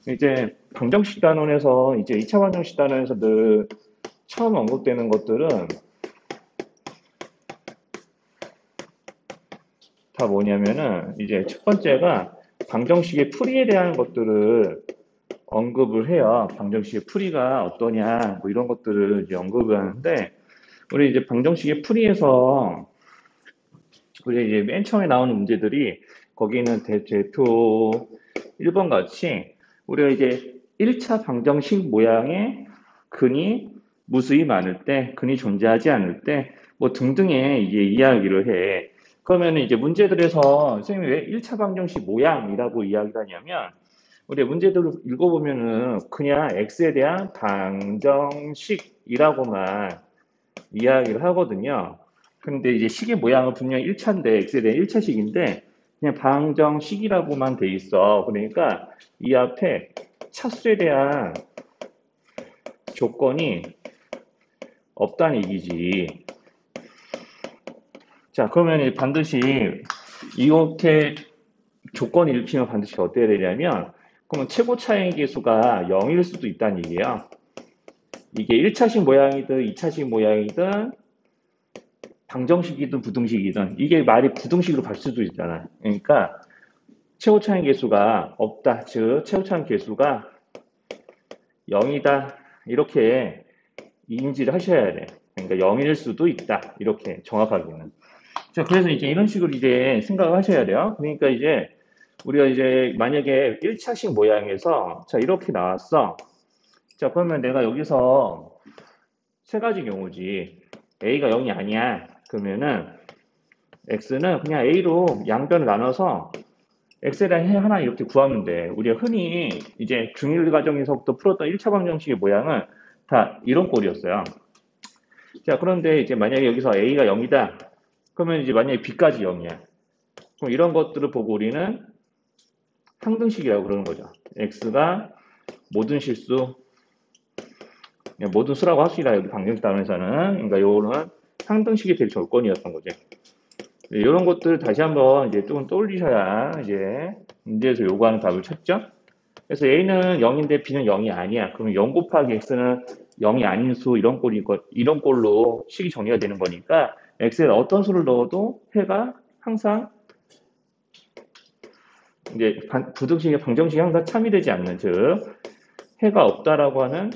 이제 방정식 단원에서 이제 2차 방정식 단원에서 늘 처음 언급되는 것들은 다 뭐냐면은 이제 첫 번째가 방정식의 풀이에 대한 것들을 언급을 해요. 방정식의 풀이가 어떠냐, 뭐 이런 것들을 이제 언급을 하는데, 우리 이제 방정식의 풀이에서 우리 이제 맨 처음에 나오는 문제들이 거기는 대표 1번 같이 우리가 이제 1차 방정식 모양의 근이 무수히 많을 때, 근이 존재하지 않을 때, 뭐 등등의 이제 이야기를 해. 그러면 이제 문제들에서 선생님이 왜 1차 방정식 모양이라고 이야기를 하냐면, 우리 문제들을 읽어보면은 그냥 x에 대한 방정식이라고만 이야기를 하거든요. 근데 이제 식의 모양은 분명히 1차인데, x에 대한 1차식인데, 그냥 방정식이라고만 돼 있어. 그러니까 이 앞에 차수에 대한 조건이 없다는 얘기지. 자, 그러면 반드시 이렇게 조건이 읽히면 반드시 어때야 되냐면, 그러면 최고 차의 계수가 0일 수도 있다는 얘기예요. 이게 1차식 모양이든 2차식 모양이든 방정식이든 부등식이든 이게 말이 부등식으로 갈 수도 있잖아. 그러니까 최고차의 계수가 없다. 즉 최고차의 계수가 0이다. 이렇게 인지를 하셔야 돼. 그러니까 0일 수도 있다. 이렇게 정확하게는. 자, 그래서 이제 이런 식으로 이제 생각을 하셔야 돼요. 그러니까 이제 우리가 이제 만약에 1차식 모양에서 자, 이렇게 나왔어. 자, 그러면 내가 여기서 세 가지 경우지. A가 0이 아니야. 그러면은 X는 그냥 A로 양변을 나눠서 X에 대한 해 하나 이렇게 구하면 돼. 우리가 흔히 이제 중1 과정에서부터 풀었던 1차 방정식의 모양은 다 이런 꼴이었어요. 자, 그런데 이제 만약에 여기서 A가 0이다. 그러면 이제 만약에 B까지 0이야. 그럼 이런 것들을 보고 우리는 상등식이라고 그러는 거죠. X가 모든 실수, 모든 수라고 합시다. 여기 방정식 단원에서는. 그러니까 요거는 상등식이 될 조건이었던 거죠. 이런 것들 다시 한번 이제 좀 떠올리셔야 이제 문제에서 요구하는 답을 찾죠. 그래서 A는 0인데 B는 0이 아니야. 그러면 0 곱하기 X는 0이 아닌 수 이런 꼴로 식이 정리가 되는 거니까 X에 어떤 수를 넣어도 해가 항상 이제 부등식의 방정식이 항상 참이되지 않는 즉 해가 없다라고 하는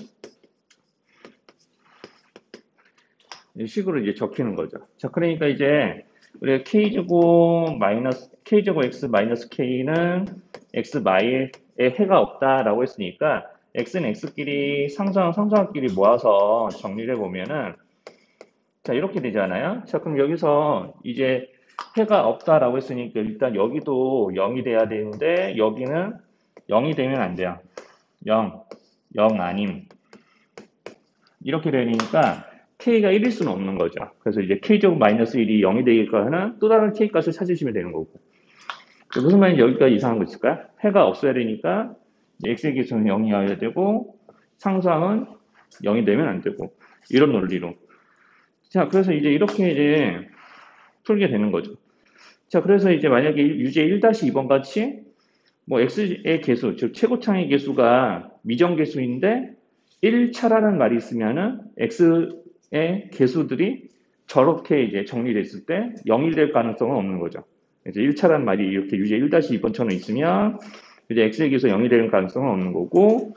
식으로 이제 적히는 거죠. 자, 그러니까 이제 우리가 k제곱 x 마이너스 k는 x 마일에 해가 없다라고 했으니까 x는 x끼리 상수항끼리 모아서 정리를 해보면은 자, 이렇게 되잖아요. 자, 그럼 여기서 이제 해가 없다라고 했으니까 일단 여기도 0이 돼야 되는데 여기는 0이 되면 안 돼요. 0, 0 아님. 이렇게 되니까 k가 1일 수는 없는 거죠. 그래서 이제 k제곱 마이너스 1이 0이 되니까는 또 다른 k 값을 찾으시면 되는 거고. 무슨 말인지 여기까지 이상한 거 있을까요? 해가 없어야 되니까 x의 기수는 0이어야 되고 상수항은 0이 되면 안 되고 이런 논리로. 자, 그래서 이제 이렇게 이제 풀게 되는 거죠. 자, 그래서 이제 만약에 유제 1-2번 같이 뭐 x의 개수, 즉 최고창의 개수가 미정개수인데 1차라는 말이 있으면은 x의 개수들이 저렇게 이제 정리됐을 때 0이 될 가능성은 없는 거죠. 이제 1차라는 말이 이렇게 유제 1-2번처럼 있으면 이제 x의 개수 0이 되는 가능성은 없는 거고,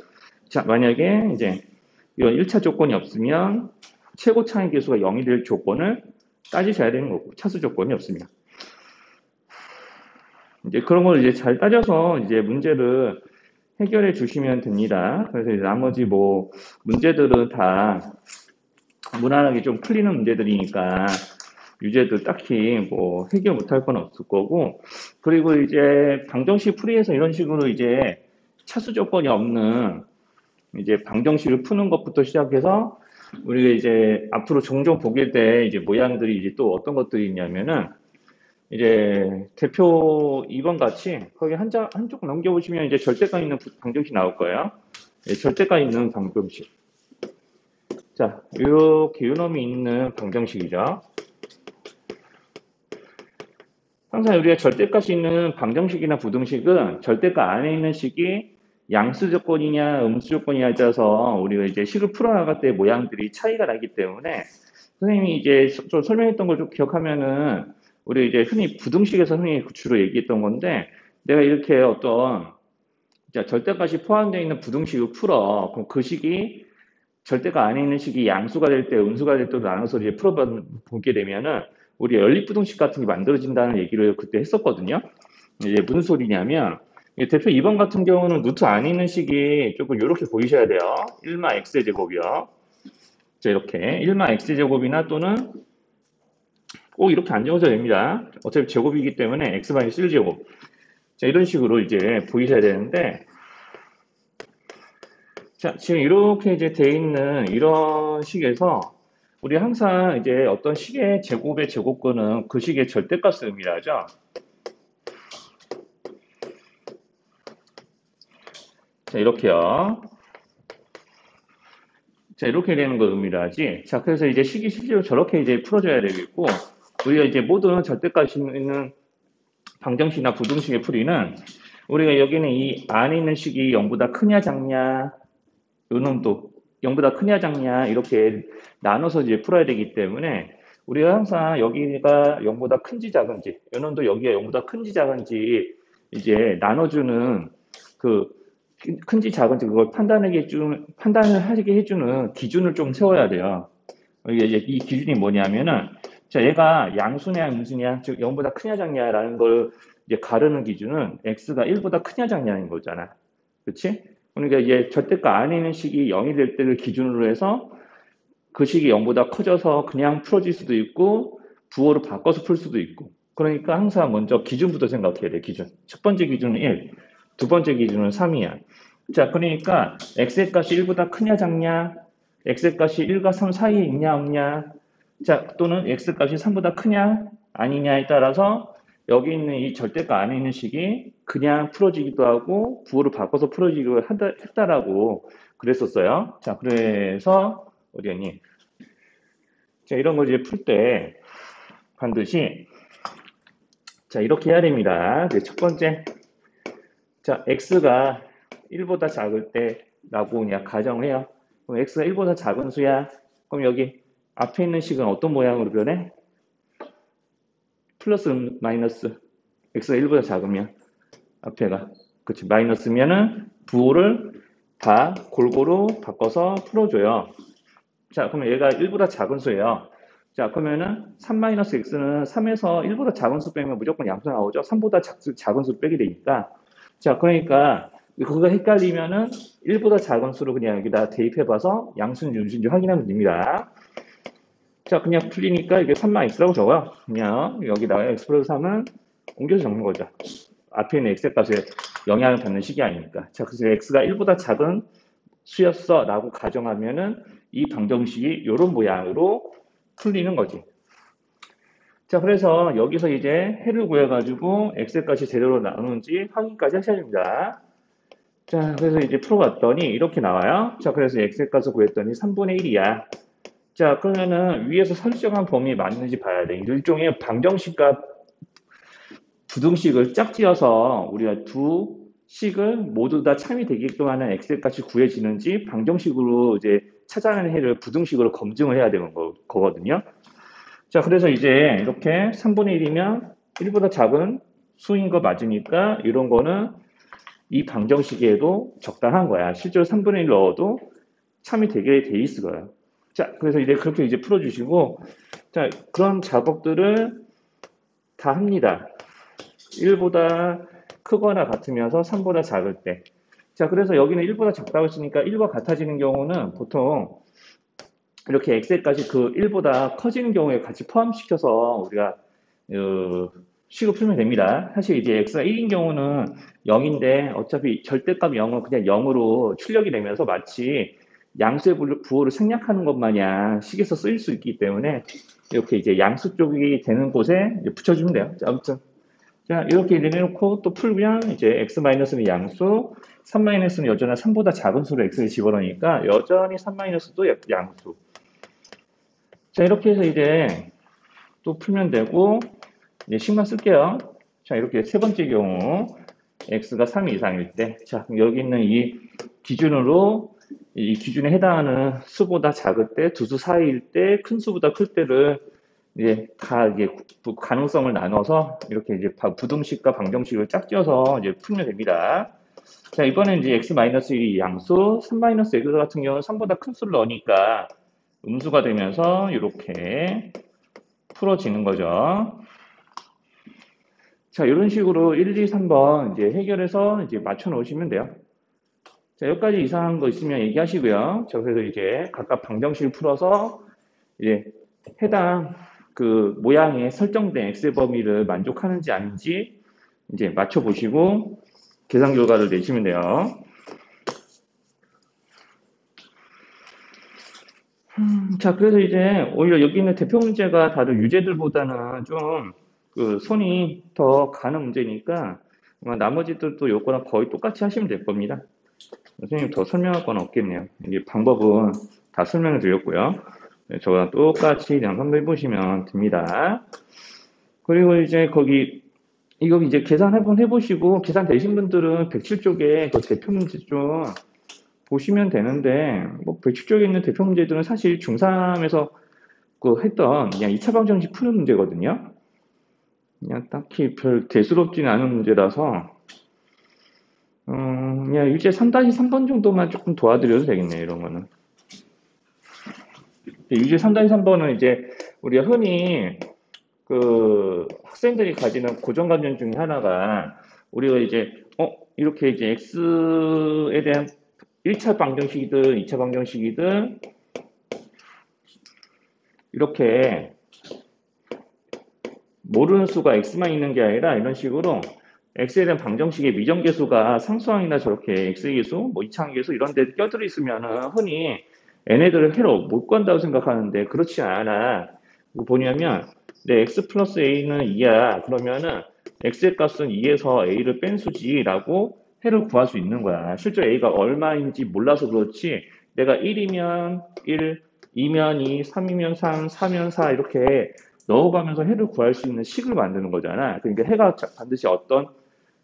자, 만약에 이제 이런 1차 조건이 없으면 최고창의 개수가 0이 될 조건을 따지셔야 되는 거고, 차수 조건이 없으면. 이제 그런 걸 이제 잘 따져서 이제 문제를 해결해 주시면 됩니다. 그래서 이제 나머지 뭐 문제들은 다 무난하게 좀 풀리는 문제들이니까 유제도 딱히 뭐 해결 못할 건 없을 거고, 그리고 이제 방정식 풀이해서 이런 식으로 이제 차수 조건이 없는 이제 방정식을 푸는 것부터 시작해서 우리가 이제 앞으로 종종 보게 될 이제 모양들이 이제 또 어떤 것들이 있냐면은 이제 대표 2번 같이 거기 한쪽 넘겨보시면 이제 절대가 있는 방정식 나올 거예요. 예, 절대가 있는 방정식. 자, 이렇게 요놈이 있는 방정식이죠. 항상 우리가 절대값이 있는 방정식이나 부등식은 절대가 안에 있는 식이 양수 조건이냐 음수 조건이냐에 따라서 우리가 이제 식을 풀어나갈 때 모양들이 차이가 나기 때문에 선생님이 이제 좀 설명했던 걸 좀 기억하면은 우리 이제 흔히 부등식에서 흔히 주로 얘기했던 건데 내가 이렇게 어떤 자, 절대값이 포함되어 있는 부등식을 풀어. 그럼 그 식이 절대가 안에 있는 식이 양수가 될 때, 음수가 될 때로 나눠서 이제 풀어보게 되면은 우리 연립부등식 같은 게 만들어진다는 얘기를 그때 했었거든요. 이제 무슨 소리냐면 대표 2번 같은 경우는 루트 안에 있는 식이 조금 이렇게 보이셔야 돼요. 1마 x의 제곱이요. 자, 이렇게 1마 x의 제곱이나 또는 꼭 이렇게 안 적어도 됩니다. 어차피 제곱이기 때문에 x-1제곱. 자, 이런 식으로 이제 보이셔야 되는데 자, 지금 이렇게 이제 돼 있는 이런 식에서 우리 항상 이제 어떤 식의 제곱의 제곱근은 그 식의 절대값을 의미하죠. 자, 이렇게요. 자, 이렇게 되는 걸 의미하지. 자, 그래서 이제 식이 실제로 저렇게 이제 풀어져야 되겠고, 우리가 이제 모든 절대값이 있는 방정식이나 부등식의 풀이는 우리가 여기는 이 안에 있는 식이 0보다 크냐 작냐, 요 놈도 0보다 크냐 작냐 이렇게 나눠서 이제 풀어야 되기 때문에 우리가 항상 여기가 0보다 큰지 작은지 요 놈도 여기가 0보다 큰지 작은지 이제 나눠주는 그 큰지 작은지 그걸 판단을 하게 해주는 기준을 좀 세워야 돼요. 이게 이제 이 기준이 뭐냐면은 자 얘가 양수냐 음수냐 즉 0보다 크냐 작냐라는 걸 이제 가르는 기준은 x가 1보다 크냐 작냐인 거잖아. 그렇지? 그러니까 이제 절대가 안에 있는 식이 0이 될 때를 기준으로 해서 그 식이 0보다 커져서 그냥 풀어질 수도 있고 부호로 바꿔서 풀 수도 있고 그러니까 항상 먼저 기준부터 생각해야 돼. 기준. 첫 번째 기준은 1, 두 번째 기준은 3이야. 자, 그러니까 x의 값이 1보다 크냐 작냐, x의 값이 1과 3 사이에 있냐 없냐, 자, 또는 x 값이 3보다 크냐 아니냐에 따라서 여기 있는 이 절대가 안에 있는 식이 그냥 풀어지기도 하고 부호를 바꿔서 풀어지기도 했다라고 그랬었어요. 자, 그래서 어디 갔니? 자, 이런 거 이제 풀 때 반드시 자, 이렇게 해야 됩니다. 네, 첫 번째. 자, x가 1보다 작을 때라고 그냥 가정을 해요. 그럼 x가 1보다 작은 수야. 그럼 여기 앞에 있는 식은 어떤 모양으로 변해? 플러스 마이너스 x가 1보다 작으면 앞에가 그치 마이너스면은 부호를 다 골고루 바꿔서 풀어줘요. 자 그러면 얘가 1보다 작은 수예요. 자 그러면은 3-x는 3에서 1보다 작은 수 빼면 무조건 양수 나오죠. 3보다 작은 수 빼게 되니까 자 그러니까 그거 헷갈리면은 1보다 작은 수를 그냥 여기다 대입해봐서 양수인지 음수인지 확인하면 됩니다. 자 그냥 풀리니까 이게 3-x라고 적어요. 그냥 여기다가 x 플러스 3은 옮겨서 적는 거죠. 앞에 있는 x의 값에 영향을 받는 식이 아니니까. 자, 그래서 x가 1보다 작은 수였어 라고 가정하면은 이 방정식이 이런 모양으로 풀리는 거지. 자, 그래서 여기서 이제 해를 구해가지고 x의 값이 제대로 나오는지 확인까지 하셔야 됩니다. 자, 그래서 이제 풀어봤더니 이렇게 나와요. 자, 그래서 x의 값을 구했더니 3분의 1이야. 자, 그러면은 위에서 설정한 범위 맞는지 봐야 돼. 일종의 방정식과 부등식을 짝지어서 우리가 두 식을 모두 다 참이 되게끔 하는 엑셀 값이 구해지는지 방정식으로 이제 찾아내는 해를 부등식으로 검증을 해야 되는 거거든요. 자, 그래서 이제 이렇게 3분의 1이면 1보다 작은 수인 거 맞으니까 이런 거는 이 방정식에도 적당한 거야. 실제로 3분의 1 넣어도 참이 되게 돼 있을 거예요. 자, 그래서 이제 그렇게 이제 풀어주시고, 자, 그런 작업들을 다 합니다. 1보다 크거나 같으면서 3보다 작을 때. 자, 그래서 여기는 1보다 작다고 했으니까 1과 같아지는 경우는 보통 이렇게 엑셀까지 그 1보다 커지는 경우에 같이 포함시켜서 우리가 식을 풀면 됩니다. 사실 이제 x가 1인 경우는 0인데 어차피 절대값 0은 그냥 0으로 출력이 되면서 마치 양수의 부호를 생략하는 것 마냥 식에서 쓰일 수 있기 때문에 이렇게 이제 양수 쪽이 되는 곳에 붙여주면 돼요. 자, 아무튼 자, 이렇게 내려놓고 또 풀면 이제 x-는 양수, 3-는 여전히 3보다 작은 수로 x를 집어넣으니까 여전히 3-도 양수. 자, 이렇게 해서 이제 또 풀면 되고, 이제 식만 쓸게요. 자, 이렇게 세 번째 경우. x가 3 이상일 때. 자, 여기 있는 이 기준으로 이 기준에 해당하는 수보다 작을 때, 두 수 사이일 때, 큰 수보다 클 때를 이제 다 이제 가능성을 나눠서 이렇게 이제 부등식과 방정식을 짝지어서 이제 풀면 됩니다. 자, 이번엔 이제 x-1이 양수, 3-x 같은 경우는 3보다 큰 수를 넣으니까 음수가 되면서 이렇게 풀어지는 거죠. 자, 이런 식으로 1, 2, 3번 이제 해결해서 이제 맞춰 놓으시면 돼요. 자, 여기까지 이상한 거 있으면 얘기하시고요. 자, 그래서 이제 각각 방정식을 풀어서 이제 해당 그 모양에 설정된 x의 범위를 만족하는지 아닌지 이제 맞춰 보시고 계산 결과를 내시면 돼요. 자, 그래서 이제 오히려 여기 있는 대표 문제가 다른 유제들보다는 좀 그 손이 더 가는 문제니까 아마 나머지들도 요거랑 거의 똑같이 하시면 될 겁니다. 선생님 더 설명할 건 없겠네요. 이게 방법은 다 설명을 드렸고요. 네, 저랑 똑같이 양산도 해보시면 됩니다. 그리고 이제 거기 이거 이제 계산 한번 해보시고 계산 되신 분들은 107쪽에 그 대표 문제 좀 보시면 되는데 뭐 107쪽에 있는 대표 문제들은 사실 중3에서 그 했던 그냥 2차 방정식 푸는 문제거든요. 그냥 딱히 별 대수롭지는 않은 문제라서 그냥 유제 3-3번 정도만 조금 도와드려도 되겠네요. 이런 거는. 유제 3-3번은 이제 우리가 흔히 그 학생들이 가지는 고정관념 중에 하나가 우리가 이제 이렇게 이제 x에 대한 1차 방정식이든 2차 방정식이든 이렇게 모르는 수가 x만 있는 게 아니라 이런 식으로 x에 대한 방정식의 미정계수가 상수항이나 저렇게 x의 계수, 뭐 이차항 계수 이런 데 껴들어 있으면 흔히 얘네들을 해로 못 구한다고 생각하는데 그렇지 않아. 뭐 뭐냐면 내 x 플러스 a는 2야. 그러면은 x의 값은 2에서 a를 뺀 수지라고 해를 구할 수 있는 거야. 실제 a가 얼마인지 몰라서 그렇지 내가 1이면 1, 2면 2, 3이면 3, 4면 4 이렇게 넣어가면서 해를 구할 수 있는 식을 만드는 거잖아. 그러니까 해가 반드시 어떤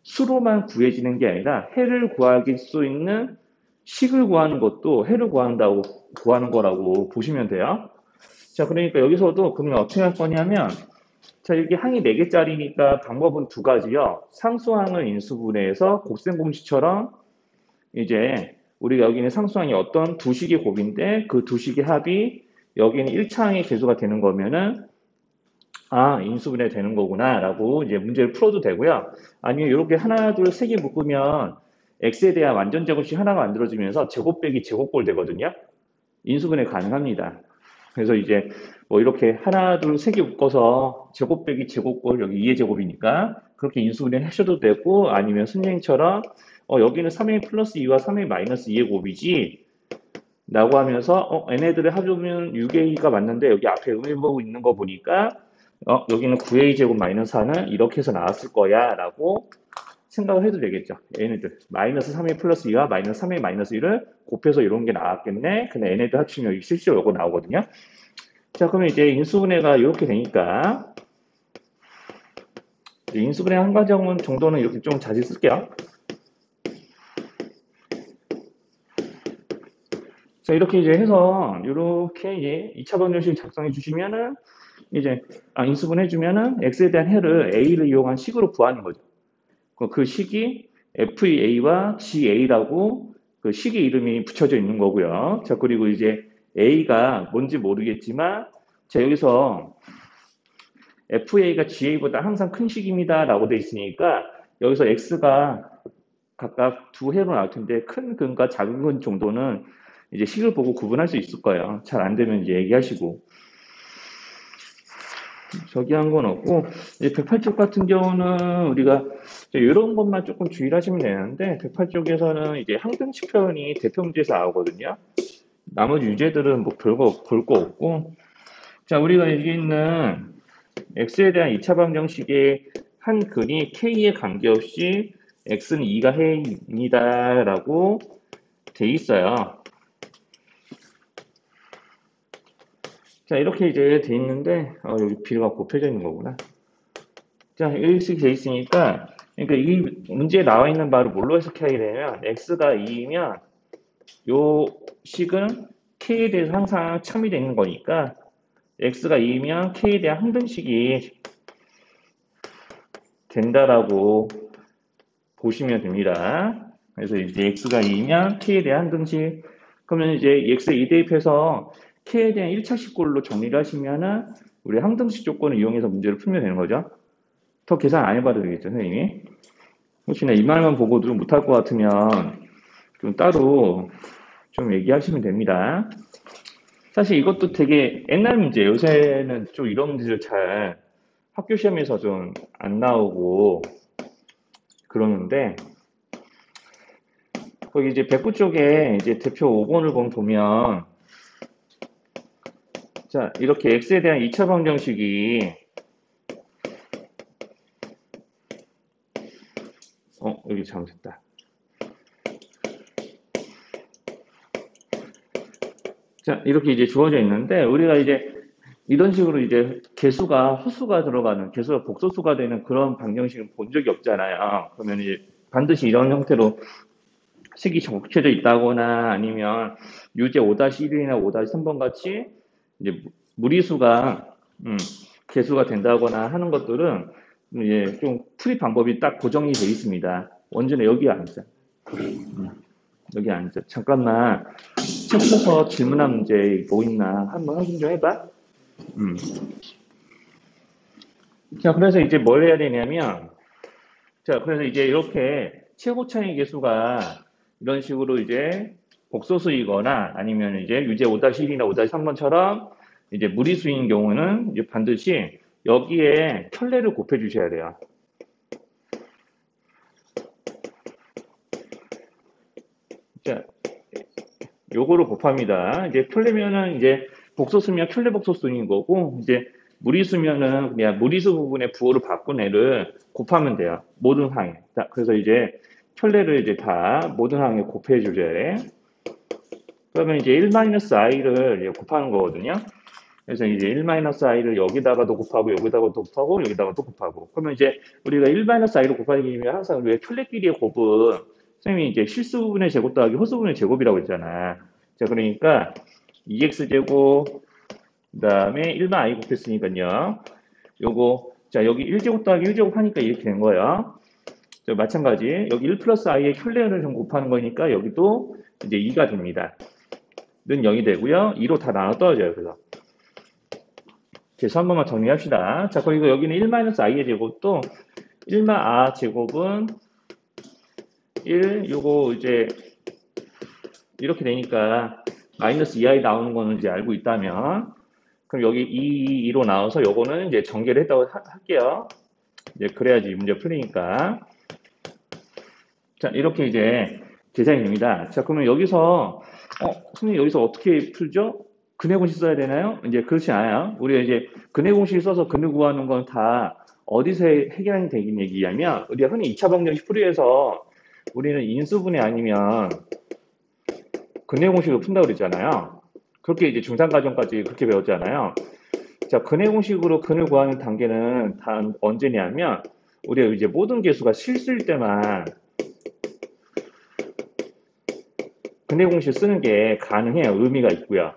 수로만 구해지는 게 아니라 해를 구할 수 있는 식을 구하는 것도 해를 구한다고 구하는 거라고 보시면 돼요. 자, 그러니까 여기서도 그러면 어떻게 할 거냐면 자, 이게 항이 4개짜리니까 방법은 두 가지요. 상수항을 인수분해해서 곱셈 공식처럼 이제 우리가 여기는 상수항이 어떤 두 식의 곱인데 그 두 식의 합이 여기는 1차항의 개수가 되는 거면은 인수분해 되는 거구나 라고 이제 문제를 풀어도 되고요. 아니면 이렇게 하나, 둘, 세 개 묶으면 x에 대한 완전 제곱식 하나가 만들어지면서 제곱 빼기 제곱꼴 되거든요. 인수분해 가능합니다. 그래서 이제 뭐 이렇게 하나, 둘, 세 개 묶어서 제곱 빼기 제곱꼴 여기 2의 제곱이니까 그렇게 인수분해 하셔도 되고 아니면 선생님처럼 여기는 3a 플러스 2와 3a 마이너스 2의 곱이지 라고 하면서 얘네들을 합하면 6a가 맞는데 여기 앞에 의미보고 있는 거 보니까 여기는 9a 제곱 마이너스 4는 이렇게 해서 나왔을 거야 라고 생각을 해도 되겠죠. 얘네들 마이너스 3a 플러스 2와 마이너스 3a 마이너스 1을 곱해서 이런 게 나왔겠네. 근데 얘네들 합치면 여기 실제로 이거 나오거든요. 자, 그러면 이제 인수분해가 이렇게 되니까 인수분해 한 과정 정도는 이렇게 좀 자주 쓸게요. 자, 이렇게 이제 해서 이렇게 이제 2차 방정식 작성해 주시면은 이제 인수분해 주면은 x에 대한 해를 a를 이용한 식으로 구하는 거죠. 그 식이 FA와 GA라고 그 식의 이름이 붙여져 있는 거고요. 자, 그리고 이제 A가 뭔지 모르겠지만, 자, 여기서 FA가 GA보다 항상 큰 식입니다. 라고 돼 있으니까, 여기서 X가 각각 두 해로 나올 텐데, 큰 근과 작은 근 정도는 이제 식을 보고 구분할 수 있을 거예요. 잘 안 되면 이제 얘기하시고. 저기 한 건 없고, 이제 108쪽 같은 경우는 우리가 이런 것만 조금 주의를 하시면 되는데, 108쪽에서는 이제 항등식 표현이 대표 문제에서 나오거든요. 나머지 유제들은 뭐 별거 볼 거 없고, 자, 우리가 여기 있는 x에 대한 2차 방정식의 한 근이 k에 관계없이 x는 2가 해입니다. 라고 돼 있어요. 자, 이렇게 이제 돼 있는데, 여기 b가 곱해져 있는 거구나. 자, 이렇게 돼 있으니까, 그러니까 이 문제에 나와 있는 바를 뭘로 해석해야 되냐면 x가 2이면 요 식은 k에 대해서 항상 참이되는 거니까 x가 2이면 k에 대한 항등식이 된다라고 보시면 됩니다. 그래서 이제 x가 2면 k에 대한 항등식 그러면 이제 x에 2 대입해서 k에 대한 1차식 꼴로 정리를 하시면은 우리 항등식 조건을 이용해서 문제를 풀면 되는 거죠. 더 계산 안 해봐도 되겠죠, 선생님이. 혹시나 이 말만 보고도 못할 것 같으면 좀 따로 좀 얘기하시면 됩니다. 사실 이것도 되게 옛날 문제예요. 요새는 좀 이런 문제를 잘 학교 시험에서 좀 안 나오고 그러는데 거기 이제 백구 쪽에 이제 대표 5번을 보면 자 이렇게 x에 대한 2차 방정식이 여기 잘못했다. 자 이렇게 이제 주어져 있는데 우리가 이제 이런 식으로 이제 개수가 허수가 들어가는 개수가 복소수가 되는 그런 방정식을 본 적이 없잖아요. 그러면 이제 반드시 이런 형태로 식이 적혀져 있다거나 아니면 유제 5-1이나 5-3번 같이 이제 무리수가 개수가 된다거나 하는 것들은 이제 좀 풀이 방법이 딱 고정이 되어 있습니다. 원전에 여기 앉아. 여기 앉아. 잠깐만 책 펴서 질문한 문제 뭐 있나 한번 확인 좀 해봐. 음. 자, 그래서 이제 뭘 해야 되냐면, 자, 그래서 이제 이렇게 최고 차이 개수가 이런 식으로 이제 복소수이거나 아니면 이제 유제 5-1이나 5-3번처럼 이제 무리수인 경우는 이제 반드시 여기에 켤레를 곱해 주셔야 돼요. 자, 요거를 곱합니다. 이제 켤레면은 이제 복소수면 켤레 복소수인 거고, 이제 무리수면은 그냥 무리수 부분의 부호를 바꾼 애를 곱하면 돼요. 모든 항에. 자, 그래서 이제 켤레를 이제 다 모든 항에 곱해 주셔야 돼. 그러면 이제 1-i를 곱하는 거거든요. 그래서 이제 1-i를 여기다가도 곱하고 여기다가도 곱하고 여기다가도 곱하고 그러면 이제 우리가 1-i를 곱하기 위해 항상 우리가 켤레끼리의 곱은 선생님이 이제 실수 부분의 제곱 더하기 허수 부분의 제곱이라고 했잖아. 자 그러니까 2x제곱 그다음에 1-i 곱했으니까요. 요거 자 여기 1제곱 더하기 1제곱 하니까 이렇게 된 거예요. 자, 마찬가지 여기 1 플러스 i의 켤레를 좀 곱하는 거니까 여기도 이제 2가 됩니다. 는 0이 되고요. 2로 다 나눠 떨어져요. 그래서 계수 한 번만 정리합시다. 자, 그리고 여기는 1-i의 제곱도 1-a 제곱은 1, 요거 이제 이렇게 되니까 마이너스 2i 나오는 거는 이제 알고 있다면 그럼 여기 2로 나와서 요거는 이제 전개를 했다고 할게요. 이제 그래야지 문제 풀리니까. 자, 이렇게 이제 계산이 됩니다. 자, 그러면 여기서 선생님 여기서 어떻게 풀죠? 근해 공식 써야 되나요? 이제 그렇지 않아요. 우리가 이제 근해 공식 써서 근해 구하는 건 다 어디서 해결이 되긴 얘기하면 우리가 흔히 2차 방정식 풀이해서 우리는 인수분해 아니면 근해 공식을 푼다고 그랬잖아요. 그렇게 이제 중상과정까지 그렇게 배웠잖아요. 자, 근해 공식으로 근을 구하는 단계는 다 언제냐면 우리가 이제 모든 개수가 실수일 때만 근해 공식 쓰는 게 가능해요. 의미가 있고요.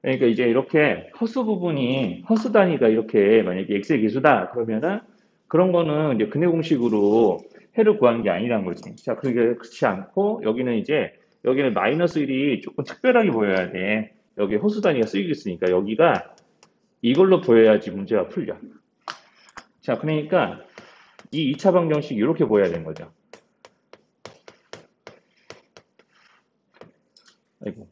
그러니까 이제 이렇게 허수 부분이 허수 단위가 이렇게 만약에 x의 개수다 그러면은 그런 거는 이제 근해 공식으로 해를 구하는 게 아니란 거지. 자, 그게 그렇지 않고 여기는 이제 여기는 마이너스 1이 조금 특별하게 보여야 돼. 여기 허수 단위가 쓰이고 있으니까 여기가 이걸로 보여야지 문제가 풀려. 자, 그러니까 이 2차 방정식이 이렇게 보여야 되는 거죠. 아이고.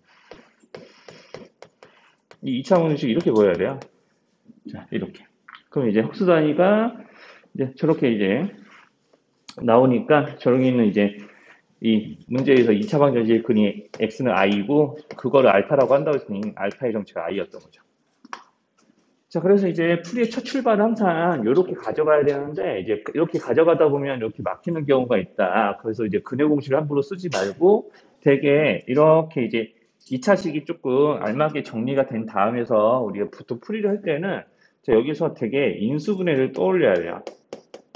이 2차 방정식이 이렇게 보여야 돼요. 자, 이렇게. 그럼 이제 흡수 단위가 이제 저렇게 이제 나오니까 저기는 이제 이 문제에서 2차 방정식 근이 x는 i고 그거를 알파라고 한다고 했으니 알파의 정체가 i였던 거죠. 자, 그래서 이제 풀이의 첫 출발은 항상 이렇게 가져가야 되는데 이제 이렇게 가져가다 보면 이렇게 막히는 경우가 있다. 그래서 이제 근해 공식을 함부로 쓰지 말고 되게 이렇게 이제 2차식이 조금 알맞게 정리가 된 다음에서 우리가 보통 풀이를 할 때는 여기서 되게 인수분해를 떠올려야 돼요.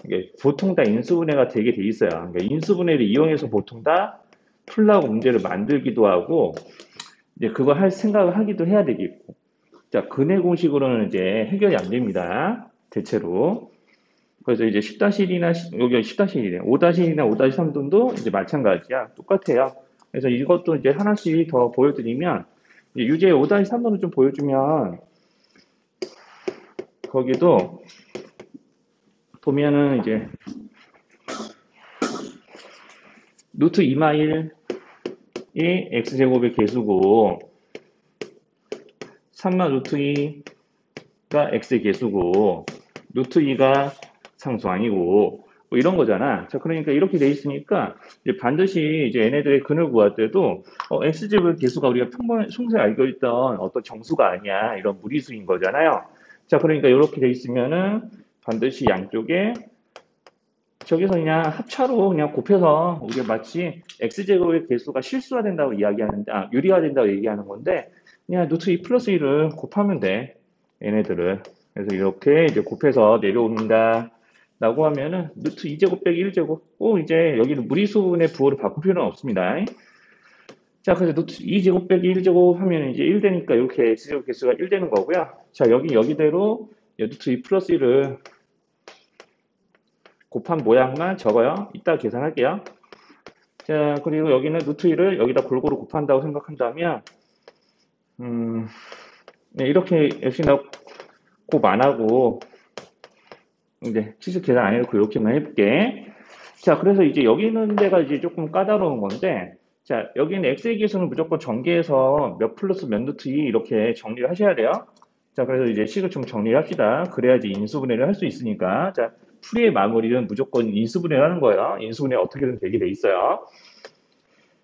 이게 보통 다 인수분해가 되게 돼 있어요. 그러니까 인수분해를 이용해서 보통 다 풀라고 문제를 만들기도 하고, 이제 그거 할 생각을 하기도 해야 되겠고. 자, 근해 공식으로는 이제 해결이 안 됩니다. 대체로. 그래서 이제 10-1이나, 여기 10-1이네. 5-1이나 5-3등도 이제 마찬가지야. 똑같아요. 그래서 이것도 이제 하나씩 더 보여드리면, 이제 유제 5-3번을 좀 보여주면, 거기도 보면은 이제, 루트 2마일이 x제곱의 개수고, 3마 루트 2가 x의 개수고, 루트 2가 상수 아니고, 뭐 이런 거잖아. 자, 그러니까 이렇게 돼 있으니까, 이제 반드시 이제 얘네들의 근을 구할 때도, x제곱의 개수가 우리가 평소에 알고 있던 어떤 정수가 아니야. 이런 무리수인 거잖아요. 자, 그러니까 이렇게 돼 있으면은 반드시 양쪽에 저기서 그냥 합차로 그냥 곱해서 우리가 마치 x제곱의 개수가 실수가 된다고 이야기하는데, 유리가 된다고 얘기하는 건데, 그냥 루트 2 플러스 1을 곱하면 돼. 얘네들을. 그래서 이렇게 이제 곱해서 내려옵니다. 라고 하면은 루트 2제곱 빼기 1제곱. 이제 여기는 무리수분의 부호를 바꿀 필요는 없습니다. 자, 그래서 루트 2제곱 빼기 1제곱 하면 이제 1 되니까 이렇게 x제곱 개수가 1 되는 거고요. 자, 여기대로 루트 2 플러스 1을 곱한 모양만 적어요. 이따 계산할게요. 자, 그리고 여기는 루트 2를 여기다 골고루 곱한다고 생각한다면, 네, 이렇게 역시나 곱 안 하고, 이제 치수 계산 안 해놓고 이렇게만 해볼게. 자, 그래서 이제 여기 있는 데가 이제 조금 까다로운 건데, 자, 여기는 x의 개수는 무조건 전개해서 몇 플러스 몇 루트 2 이렇게 정리를 하셔야 돼요. 자, 그래서 이제 식을 좀 정리를 합시다. 그래야지 인수분해를 할 수 있으니까. 자, 풀이의 마무리는 무조건 인수분해를 하는 거예요. 인수분해 어떻게든 되게 돼 있어요.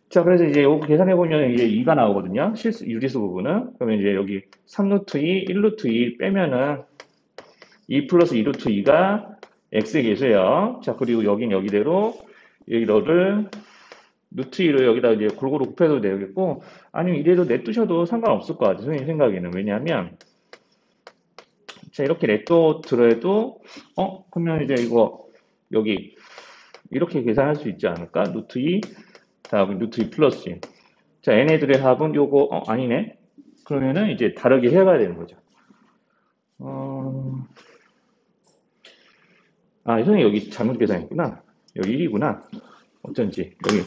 자, 그래서 이제 이거 계산해보면 이제 2가 나오거든요. 유리수 부분은. 그러면 이제 여기 3루트 2, 1루트 2 빼면은 2 플러스 2루트 2가 x의 개수예요. 자, 그리고 여기대로 이거를 루트 2를 여기다 이제 골고루 곱해도 되겠고, 아니면 이래도 냅두셔도 상관없을 것 같아요. 선생님 생각에는. 왜냐하면, 자, 이렇게 냅둬더라도, 그러면 이제 이거, 여기, 이렇게 계산할 수 있지 않을까? 루트 2, 다음 루트 2 플러스 2. 자, 얘네들의 합은 요거, 아니네. 그러면은 이제 다르게 해봐야 되는 거죠. 선생님 여기 잘못 계산했구나. 여기 1이구나. 어쩐지. 여기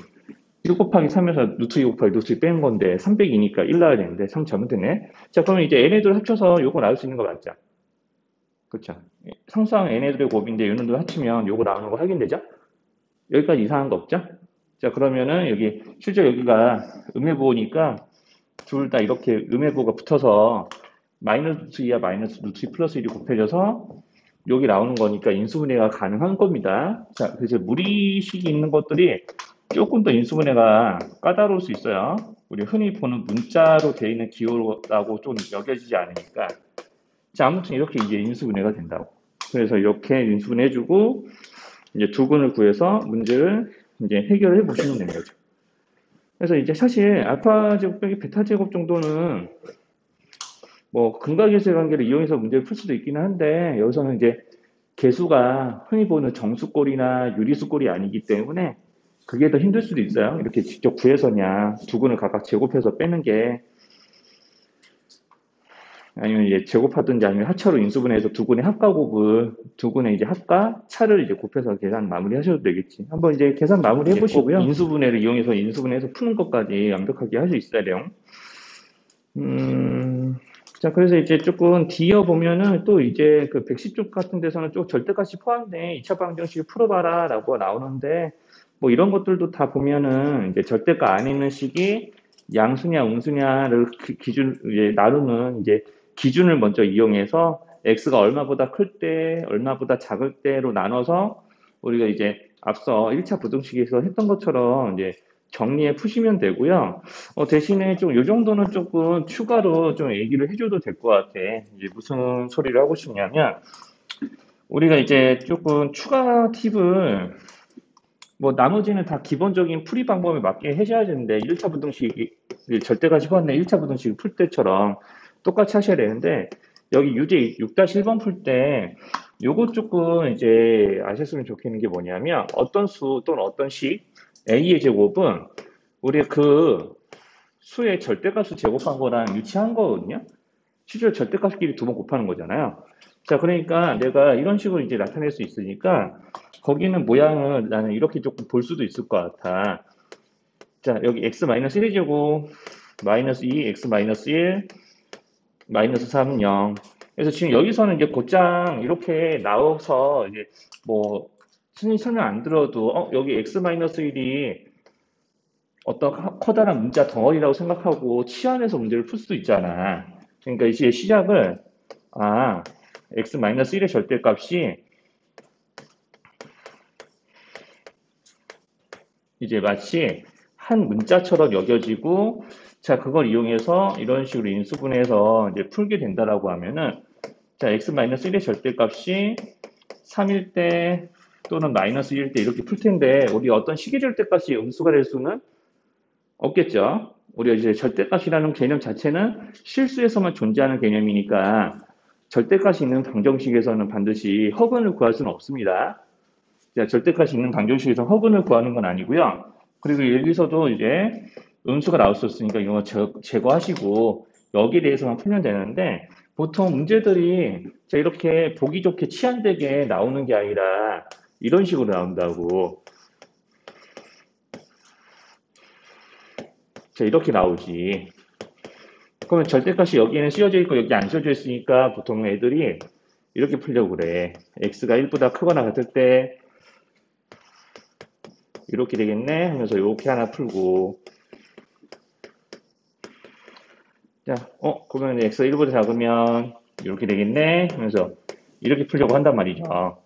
1 곱하기 3에서 루트 2 곱하기 루트 2 뺀 건데 300이니까 1 나와야 되는데 3 잘못됐네. 자, 그러면 이제 얘네들 합쳐서 요거 나올 수 있는 거 맞죠? 그렇죠. 상수항 얘네들의 곱인데 얘네들 합치면 요거 나오는 거 확인되죠? 여기까지 이상한 거 없죠? 자, 그러면은 여기 실제 여기가 음해부호니까 둘 다 이렇게 음해부호가 붙어서 마이너스 루트 2와 마이너스 루트 2 플러스 1이 곱해져서 여기 나오는 거니까 인수분해가 가능한 겁니다. 자, 그래서 무리식이 있는 것들이 조금 더 인수분해가 까다로울 수 있어요. 우리 흔히 보는 문자로 되어 있는 기호라고 좀 여겨지지 않으니까. 자, 아무튼 이렇게 이제 인수분해가 된다고. 그래서 이렇게 인수분해해주고 이제 두근을 구해서 문제를 이제 해결해 보시면 되는 거죠. 그래서 이제 사실 알파 제곱 빼기 베타 제곱 정도는 뭐 근각계수의 관계를 이용해서 문제를 풀 수도 있기는 한데 여기서는 이제 개수가 흔히 보는 정수꼴이나 유리수꼴이 아니기 때문에 그게 더 힘들 수도 있어요. 이렇게 직접 구해서 그냥 두근을 각각 제곱해서 빼는 게 아니면 이제 제곱하든지 아니면 하차로 인수분해해서 두근의 합과 곱을 두근의 이제 합과 차를 이제 곱해서 계산 마무리하셔도 되겠지. 한번 이제 계산 마무리 해보시고요. 인수분해를 이용해서 인수분해해서 푸는 것까지 완벽하게 할 수 있어야 돼요. 자, 그래서 이제 조금 뒤어 보면은 또 이제 그 110쪽 같은 데서는 좀 절대값이 포함된 2차 방정식을 풀어봐라 라고 나오는데 뭐 이런 것들도 다 보면은 이제 절대가 안 있는 식이 양수냐 음수냐를 기준 이제 나누는 이제 기준을 먼저 이용해서 x가 얼마보다 클 때, 얼마보다 작을 때로 나눠서 우리가 이제 앞서 1차 부등식에서 했던 것처럼 이제 정리해 푸시면 되고요. 대신에 좀 요 정도는 조금 추가로 좀 얘기를 해줘도 될 것 같아. 이제 무슨 소리를 하고 싶냐면 우리가 이제 조금 추가 팁을 뭐 나머지는 다 기본적인 풀이 방법에 맞게 해셔야 되는데 1차 부등식 절대값이 포함된 1차 부등식 풀 때처럼 똑같이 하셔야 되는데 여기 유제 6-1번 풀 때 요거 조금 이제 아셨으면 좋겠는 게 뭐냐면 어떤 수 또는 어떤 식 a의 제곱은 우리 그 수의 절대값을 제곱한 거랑 유치한 거거든요. 실제로 절대값끼리 두 번 곱하는 거잖아요. 자, 그러니까 내가 이런 식으로 이제 나타낼 수 있으니까 거기는 모양을 나는 이렇게 조금 볼 수도 있을 것 같아. 자, 여기 x-1이 제곱 마이너스 2, x-1, 마이너스 3은 0. 그래서 지금 여기서는 이제 곧장 이렇게 나와서 이제 뭐 선생님 설명 안 들어도 여기 x-1이 어떤 커다란 문자 덩어리라고 생각하고 치환해서 문제를 풀 수도 있잖아. 그러니까 이제 시작을 x-1의 절대값이 이제 마치 한 문자처럼 여겨지고 자 그걸 이용해서 이런 식으로 인수분해해서 이제 풀게 된다라고 하면은 자 x-1의 절대값이 3일 때 또는 마이너스 1일 때 이렇게 풀 텐데 우리 어떤 식의 절대값이 음수가 될 수는 없겠죠. 우리가 이제 절대값이라는 개념 자체는 실수에서만 존재하는 개념이니까 절대값이 있는 방정식에서는 반드시 허근을 구할 수는 없습니다. 절대값이 있는 방정식에서 허근을 구하는 건 아니고요. 그리고 여기서도 이제 음수가 나올 수 있으니까 이거 제거하시고 여기에 대해서만 풀면 되는데 보통 문제들이 이렇게 보기 좋게 치안되게 나오는 게 아니라 이런 식으로 나온다고. 이렇게 나오지. 그러면 절대값이 여기에는 씌워져 있고 여기 안 씌워져 있으니까 보통 애들이 이렇게 풀려고 그래. x가 1보다 크거나 같을 때 이렇게 되겠네 하면서 이렇게 하나 풀고 자, 그러면 x가 1보다 작으면 이렇게 되겠네 하면서 이렇게 풀려고 한단 말이죠.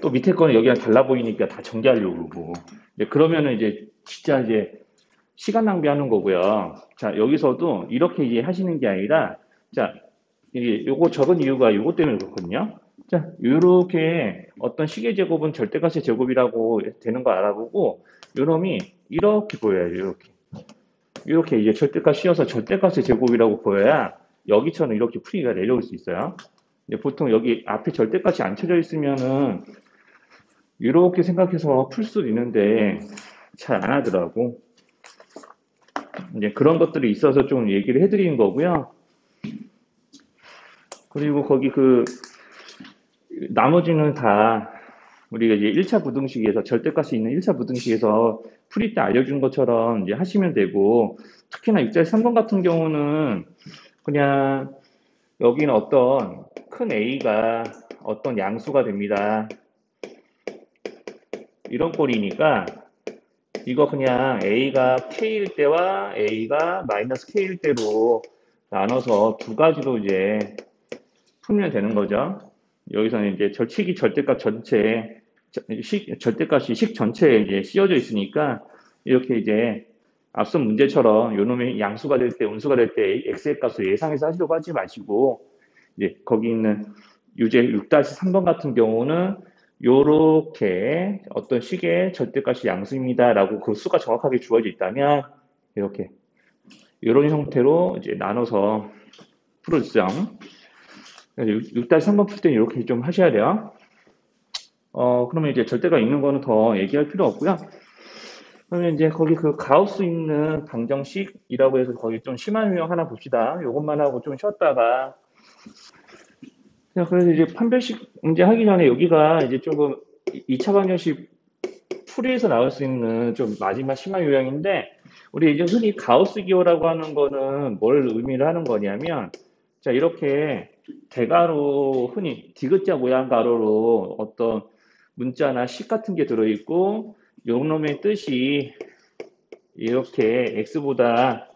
또 밑에 거는 여기랑 달라 보이니까 다 전개하려고 그러고 그러면은 이제 진짜 이제 시간 낭비하는 거고요. 자, 여기서도 이렇게 이제 하시는 게 아니라 자, 이게 요거 적은 이유가 요거 때문에 그렇거든요. 자, 요렇게 어떤 식의 제곱은 절대값의 제곱이라고 되는 거 알아보고 요놈이 이렇게 보여요. 이렇게 이제 절대값 씌워서 절대값의 제곱이라고 보여야 여기처럼 이렇게 풀이가 내려올 수 있어요. 보통 여기 앞에 절대값이 안 쳐져 있으면은 이렇게 생각해서 풀 수도 있는데 잘 안 하더라고. 이제 그런 것들이 있어서 좀 얘기를 해드리는 거고요. 그리고 거기 나머지는 다 우리가 이제 1차 부등식에서 절대값이 있는 1차 부등식에서 풀이 때 알려준 것처럼 이제 하시면 되고 특히나 6-3번 같은 경우는 그냥 여기는 어떤 큰 A가 어떤 양수가 됩니다. 이런 꼴이니까 이거 그냥 A가 K일 때와 A가 마이너스 K일 때로 나눠서 두 가지로 이제 풀면 되는 거죠. 여기서는 이제 식이 절대값 전체, 절대값이 식 전체에 이제 씌워져 있으니까 이렇게 이제 앞선 문제처럼 요놈의 양수가 될 때, 음수가 될 때 x의 값을 예상해서 하시려고 하지 마시고 이제 거기 있는 유제 6-3번 같은 경우는 요렇게 어떤 식의 절대값이 양수입니다라고 그 수가 정확하게 주어져 있다면 이렇게 이런 형태로 이제 나눠서 풀어주죠. 6-3번 풀 때는 이렇게 좀 하셔야 돼요. 그러면 이제 절대가 있는 거는 더 얘기할 필요 없고요. 그러면 이제 거기 그 가우스 있는 방정식이라고 해서 거기 좀 심한 유형 하나 봅시다. 요것만 하고 좀 쉬었다가. 자, 그래서 이제 판별식 문제 하기 전에 여기가 이제 조금 2차 방정식 풀이에서 나올 수 있는 좀 마지막 심한 유형인데, 우리 이제 흔히 가우스 기호라고 하는 거는 뭘 의미를 하는 거냐면, 자, 이렇게 대가로 흔히 디귿자 모양 가로로 어떤 문자나 식 같은 게 들어있고, 요놈의 뜻이 이렇게 x보다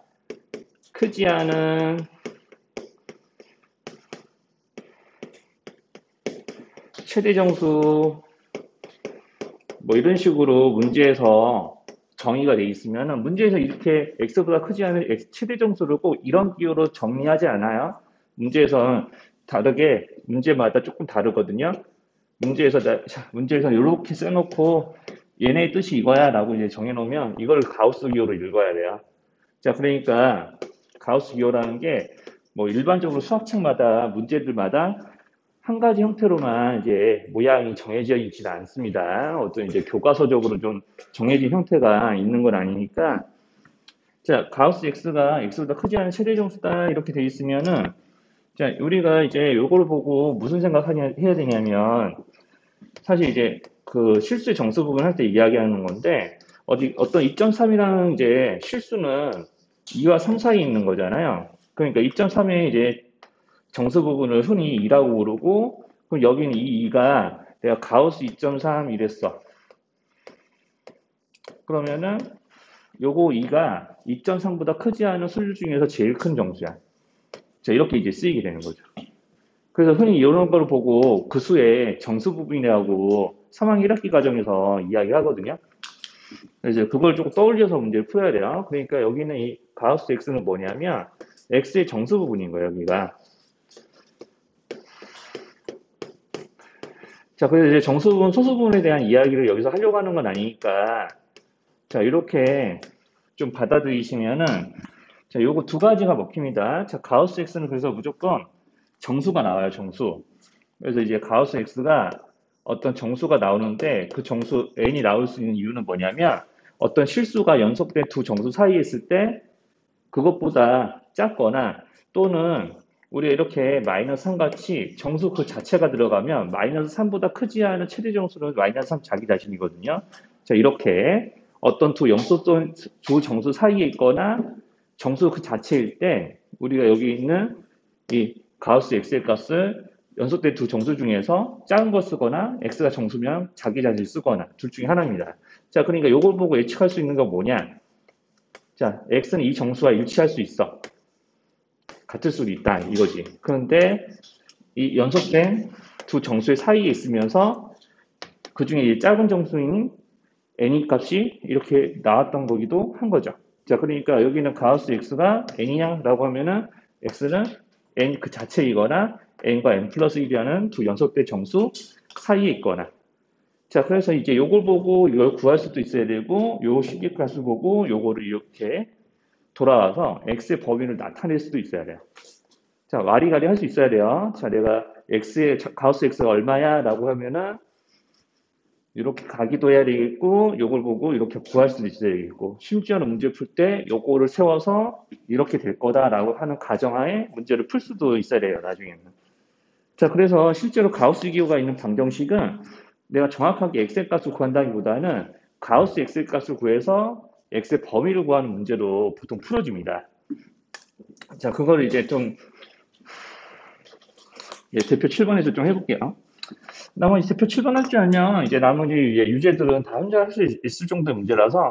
크지 않은 최대정수 뭐 이런 식으로 문제에서 정의가 돼 있으면 문제에서 이렇게 x보다 크지 않은 최대정수를 꼭 이런 기호로 정리하지 않아요. 문제에서는 다르게 문제마다 조금 다르거든요. 문제에서 이렇게 써놓고 얘네의 뜻이 이거야 라고 이제 정해놓으면 이걸 가우스 기호로 읽어야 돼요. 자, 그러니까 가우스 기호라는 게 뭐 일반적으로 수학책마다 문제들마다 한 가지 형태로만 이제 모양이 정해져 있지는 않습니다. 어떤 이제 교과서적으로 좀 정해진 형태가 있는 건 아니니까. 자, 가우스 x보다 크지 않은 최대 정수다 이렇게 돼 있으면은 자, 우리가 이제 요거를 보고 무슨 생각하냐 해야 되냐면 사실 이제 그 실수의 정수 부분 할 때 이야기하는 건데 어떤 2.3이라는 이제 실수는 2와 3 사이에 있는 거잖아요. 그러니까 2.3의 이제 정수 부분을 흔히 2라고 부르고 그럼 여기는 이 2가 내가 가우스 2.3 이랬어. 그러면은 요거 2가 2.3보다 크지 않은 수 중에서 제일 큰 정수야. 자, 이렇게 이제 쓰이게 되는 거죠. 그래서 흔히 이런 걸 보고 그 수의 정수 부분이라고 3학년 1학기 과정에서 이야기하거든요. 그래서 그걸 조금 떠올려서 문제를 풀어야 돼요. 그러니까 여기는 이 가우스 x는 뭐냐면 x의 정수 부분인 거예요, 여기가. 자, 그래서 이제 정수 부분, 소수 부분에 대한 이야기를 여기서 하려고 하는 건 아니니까 자, 이렇게 좀 받아들이시면은 자, 요거 두 가지가 먹힙니다. 자, 가우스 x는 그래서 무조건 정수가 나와요, 정수. 그래서 이제 가우스 x가 어떤 정수가 나오는데 그 정수 n이 나올 수 있는 이유는 뭐냐면 어떤 실수가 연속된 두 정수 사이에 있을 때 그것보다 작거나 또는 우리가 이렇게 마이너스 3 같이 정수 그 자체가 들어가면 마이너스 3보다 크지 않은 최대 정수는 마이너스 3 자기 자신이거든요. 자, 이렇게 어떤 두 염소 또는 두 정수 사이에 있거나 정수 그 자체일 때 우리가 여기 있는 이 가우스 x의 값을 연속된 두 정수 중에서 작은 거 쓰거나 x가 정수면 자기 자신을 쓰거나 둘 중에 하나입니다. 자, 그러니까 이걸 보고 예측할 수 있는 건 뭐냐? 자, x는 이 정수와 일치할 수 있어. 같을 수도 있다 이거지. 그런데 이 연속된 두 정수의 사이에 있으면서 그 중에 작은 정수인 n의 값이 이렇게 나왔던 거기도 한 거죠. 자, 그러니까 여기는 가우스 x가 n이냐라고 하면은 x는 n 그 자체이거나 n과 n 플러스 1이라는 두 연속된 정수 사이에 있거나. 자, 그래서 이제 요걸 보고 이걸 구할 수도 있어야 되고 요 시기값을 보고 요거를 이렇게 돌아와서 x의 범위를 나타낼 수도 있어야 돼요. 자, 와리가리 할 수 있어야 돼요. 자, 내가 가우스 x가 얼마야? 라고 하면은 이렇게 가기도 해야 되겠고 요걸 보고 이렇게 구할 수도 있어야 되겠고 심지어는 문제 풀 때 요거를 세워서 이렇게 될 거다라고 하는 가정하에 문제를 풀 수도 있어야 돼요. 나중에는. 자, 그래서 실제로 가우스 기호가 있는 방정식은 내가 정확하게 x의 값을 구한다기보다는 가우스 x의 값을 구해서 x의 범위를 구하는 문제로 보통 풀어집니다. 자, 그거를 이제 좀 대표 7번에서 좀 해볼게요. 나머지 대표 7번 할 줄 아면 이제 나머지 유제들은 다 혼자 할 수 있을 정도의 문제라서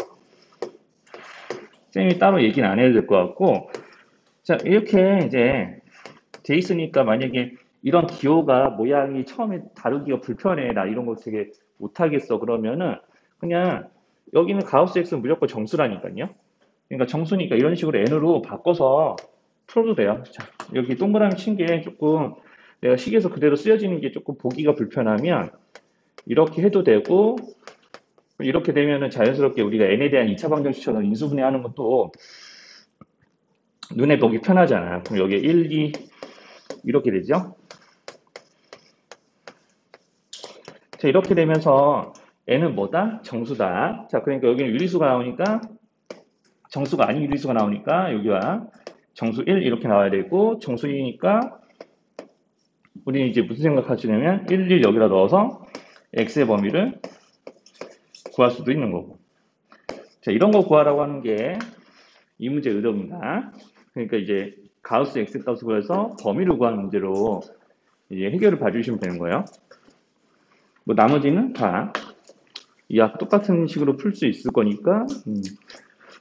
쌤이 따로 얘기는 안 해도 될 것 같고 자, 이렇게 이제 돼 있으니까 만약에 이런 기호가 모양이 처음에 다루기가 불편해 나 이런 거 되게 못하겠어 그러면은 그냥 여기는 가우스 x는 무조건 정수라니까요. 그러니까 정수니까 이런 식으로 n으로 바꿔서 풀어도 돼요. 자, 여기 동그라미 친 게 조금 내가 식에서 그대로 쓰여지는 게 조금 보기가 불편하면 이렇게 해도 되고 이렇게 되면은 자연스럽게 우리가 n에 대한 2차 방정식처럼 인수분해하는 것도 눈에 보기 편하잖아요. 그럼 여기 1, 2 이렇게 되죠. 자, 이렇게 되면서 n은 뭐다? 정수다. 자, 그러니까 여기는 유리수가 나오니까 정수가 아닌 유리수가 나오니까 여기와 정수 1 이렇게 나와야 되고 정수 2니까 우리는 이제 무슨 생각하시냐면 1, 1 여기다 넣어서 x의 범위를 구할 수도 있는 거고. 자, 이런 거 구하라고 하는 게 이 문제의 의도입니다. 그러니까 이제 가우스 x 값을 구해서 범위를 구하는 문제로 이제 해결을 봐주시면 되는 거예요. 뭐 나머지는 다 똑같은 식으로 풀 수 있을 거니까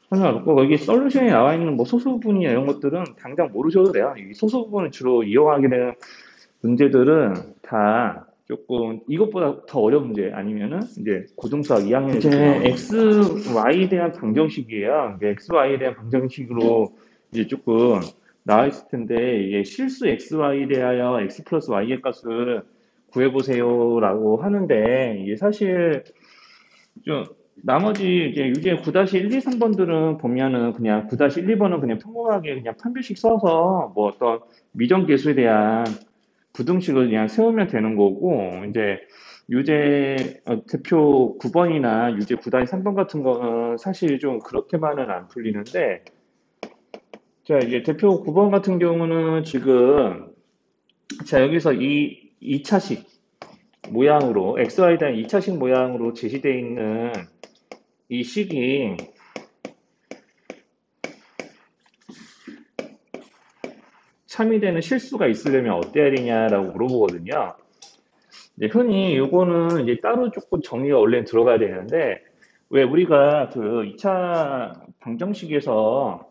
상관없고 거기 솔루션에 나와 있는 뭐 소수 부분이나 이런 것들은 당장 모르셔도 돼요. 이 소수 부분을 주로 이용하게 되는 문제들은 다 조금 이것보다 더 어려운 문제 아니면은 이제 고등수학 2학년에 이제 x, y에 대한 방정식이에요. x, y에 대한 방정식으로 이제 조금 나와 있을 텐데 이게 실수 x, y에 대하여 x 플러스 y의 값을 구해보세요라고 하는데 이게 사실 좀 나머지 이제 유제 9-1, 2, 3번들은 보면은 그냥 9-1, 2번은 그냥 평범하게 그냥 판별식 써서 뭐 어떤 미정계수에 대한 부등식을 그냥 세우면 되는 거고, 이제 유제 대표 9번이나 유제 9-3번 같은 거는 사실 좀 그렇게만은 안 풀리는데, 자, 이제 대표 9번 같은 경우는 지금, 자, 여기서 이 2차식 모양으로, XY에 대한 2차식 모양으로 제시되어 있는 이 식이 참이되는 실수가 있으려면 어때야 되냐라고 물어보거든요. 이제 흔히 요거는 이제 따로 조금 정리가 원래 들어가야 되는데, 왜 우리가 그 2차 방정식에서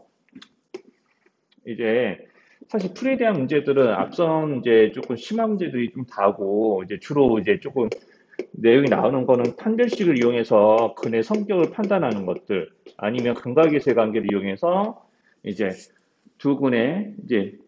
이제 사실 풀이에 대한 문제들은 앞선 이제 조금 심한 문제들이 좀 다고, 이제 주로 이제 조금 내용이 나오는 거는 판별식을 이용해서 근의 성격을 판단하는 것들, 아니면 근각계수의 관계를 이용해서 이제 두 근의 이제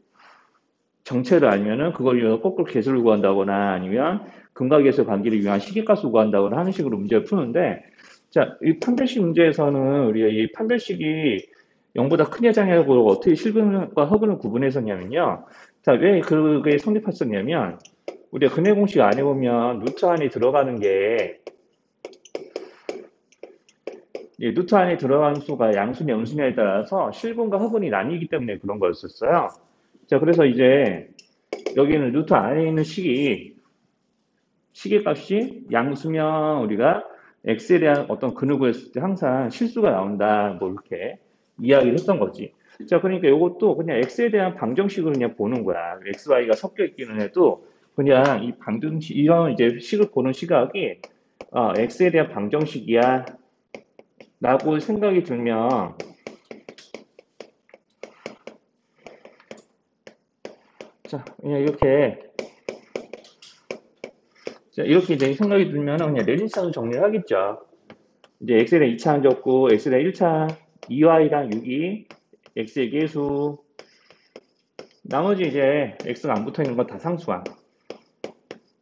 정체를 알면은 그걸 이용해서 거꾸로 계수를 구한다거나 아니면 근각계수 관계를 이용한 시계값을 구한다거나 하는 식으로 문제를 푸는데, 자, 이 판별식 문제에서는 우리가 이 판별식이 0보다 크냐 작냐고 어떻게 실근과 허근을 구분했었냐면요. 자, 왜 그게 성립했었냐면, 우리가 근해 공식 안에 보면 루트 안에 들어가는 게, 이 루트 안에 들어가는 수가 양수냐 음수냐에 따라서 실근과 허근이 나뉘기 때문에 그런 거였었어요. 자, 그래서 이제 여기는 루트 안에 있는 시계값이 양수면 우리가 x에 대한 어떤 근을 구했을 때 항상 실수가 나온다, 뭐 이렇게 이야기를 했던 거지. 자, 그러니까 이것도 그냥 x에 대한 방정식으로 그냥 보는 거야. x, y가 섞여 있기는 해도 그냥 이 방정식, 이런 이제 식을 보는 시각이 x에 대한 방정식이야 라고 생각이 들면, 자, 그냥 이렇게 이제 생각이 들면 그냥 내림차로 정리를 하겠죠. 이제 x에 대한 2차항 적고 x에 대한 1차항 2y랑 6이 x의 계수, 나머지 이제 x가 안 붙어 있는 건 다 상수항.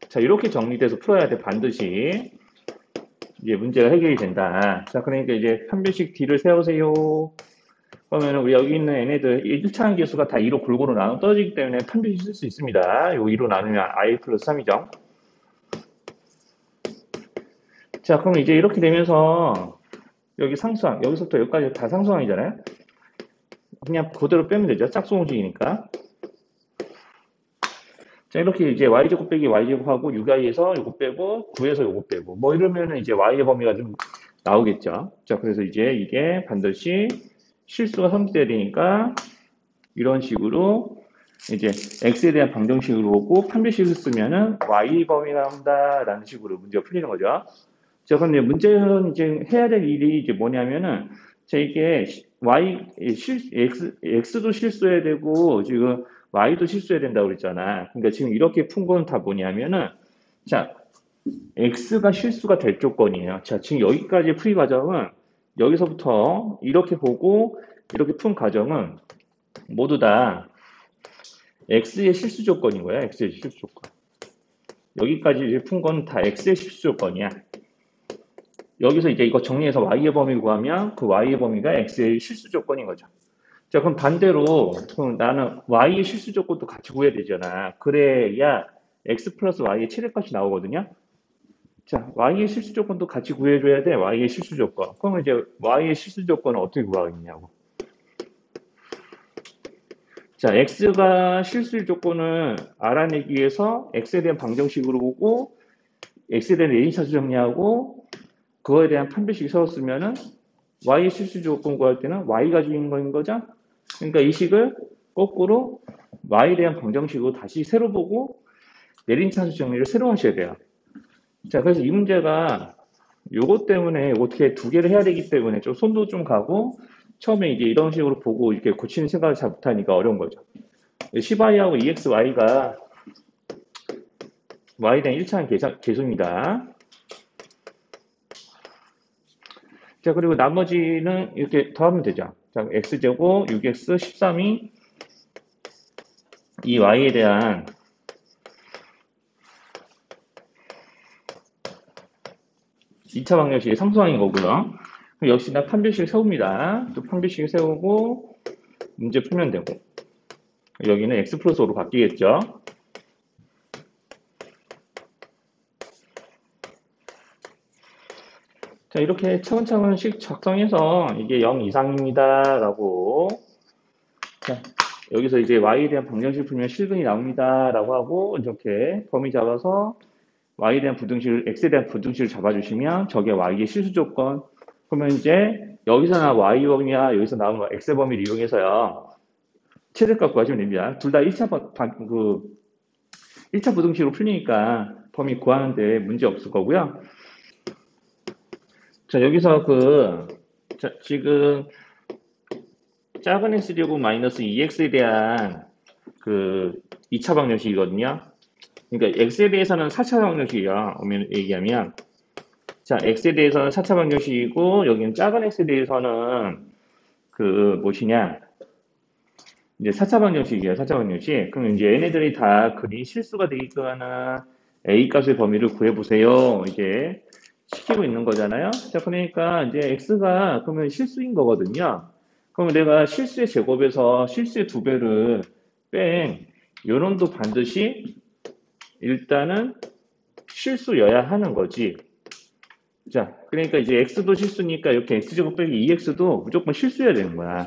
자, 이렇게 정리돼서 풀어야 돼. 반드시 이제 문제가 해결이 된다. 자, 그러니까 이제 판별식 D를 세우세요. 그러면 우리 여기 있는 얘네들 1차항 계수가 다 2로 골고루 나눠 떨어지기 때문에 판별식 쓸 수 있습니다. 요 2로 나누면 i 플러스 3이죠. 자, 그럼 이제 이렇게 되면서 여기 상수항, 여기서부터 여기까지 다 상수항이잖아요. 그냥 그대로 빼면 되죠. 짝수공식이니까. 자, 이렇게 이제 y제곱 빼기 y제곱하고 6i에서 요거 빼고 9에서 요거 빼고 뭐 이러면은 이제 y의 범위가 좀 나오겠죠. 자, 그래서 이제 이게 반드시 실수가 성립돼야 되니까 이런 식으로 이제 x에 대한 방정식으로 오고 판별식을 쓰면은 y 범위 나온다라는 식으로 문제가 풀리는 거죠. 자, 그런데 문제는 이제 해야 될 일이 이제 뭐냐면은, 자, 이게 x도 실수해야 되고, 지금 y도 실수해야 된다고 그랬잖아. 그러니까 지금 이렇게 푼 건 다 뭐냐면은, 자, x가 실수가 될 조건이에요. 자, 지금 여기까지 풀이 과정은, 여기서부터 이렇게 보고, 이렇게 푼 과정은 모두 다 x의 실수 조건인 거야, x의 실수 조건. 여기까지 푼 건 다 x의 실수 조건이야. 여기서 이제 이거 정리해서 y의 범위 구하면 그 y의 범위가 x의 실수 조건인 거죠. 자, 그럼 반대로 그럼 나는 y의 실수 조건도 같이 구해야 되잖아. 그래야 x 플러스 y의 최대값이 나오거든요. 자, y의 실수 조건도 같이 구해줘야 돼. y의 실수 조건. 그러면 이제 y의 실수 조건은 어떻게 구하겠냐고. 자, x가 실수일 조건을 알아내기 위해서 x에 대한 방정식으로 보고 x에 대한 내림차수 정리하고 그거에 대한 판별식 세웠으면은 y의 실수 조건 구할 때는 y가 주인공인 거죠. 그러니까 이 식을 거꾸로 y에 대한 방정식으로 다시 새로 보고 내림차수 정리를 새로 하셔야 돼요. 자, 그래서 이 문제가 요것 때문에 어떻게 두 개를 해야 되기 때문에 좀 손도 좀 가고 처음에 이제 이런 식으로 보고 이렇게 고치는 생각을 잘 못하니까 어려운 거죠. 10i하고 exy가 y에 대한 1차항 계수입니다. 자, 그리고 나머지는 이렇게 더하면 되죠. 자, x제곱 6x 13이 이 y에 대한 2차 방정식이 상수항인 거고요. 그럼 역시나 판별식 세웁니다. 또 판별식 세우고 문제 풀면 되고 여기는 x 플러스 5로 바뀌겠죠. 자, 이렇게 차근차근씩 작성해서 이게 0 이상입니다 라고, 자, 여기서 이제 y에 대한 방정식 풀면 실근이 나옵니다 라고 하고 이렇게 범위 잡아서 y에 대한 부등식, x에 대한 부등식을 잡아주시면 저게 y의 실수 조건. 그러면 이제 여기서 나온 y 범위와 여기서 나온 x 범위를 이용해서요 최대값 구하시면 됩니다. 둘 다 1차 부등식으로 풀리니까 범위 구하는데 문제 없을 거고요. 자, 여기서 지금 작은 x 제곱 마이너스 2x에 대한 2차 방정식이거든요. 그러니까 x에 대해서는 4차 방정식이야. 얘기하면. 자, x에 대해서는 4차 방정식이고, 여기는 작은 x에 대해서는 무엇이냐. 이제 4차 방정식이에요. 4차 방정식. 그럼 이제 얘네들이 다 그린 실수가 되게끔 하는 a 값의 범위를 구해보세요. 이제 시키고 있는 거잖아요. 자, 그러니까 이제 x가 그러면 실수인 거거든요. 그러면 내가 실수의 제곱에서 실수의 2배를 뺀 요놈도 반드시 일단은 실수여야 하는 거지. 자, 그러니까 이제 x도 실수니까 이렇게 x제곱 빼기 2x도 무조건 실수여야 되는 거야.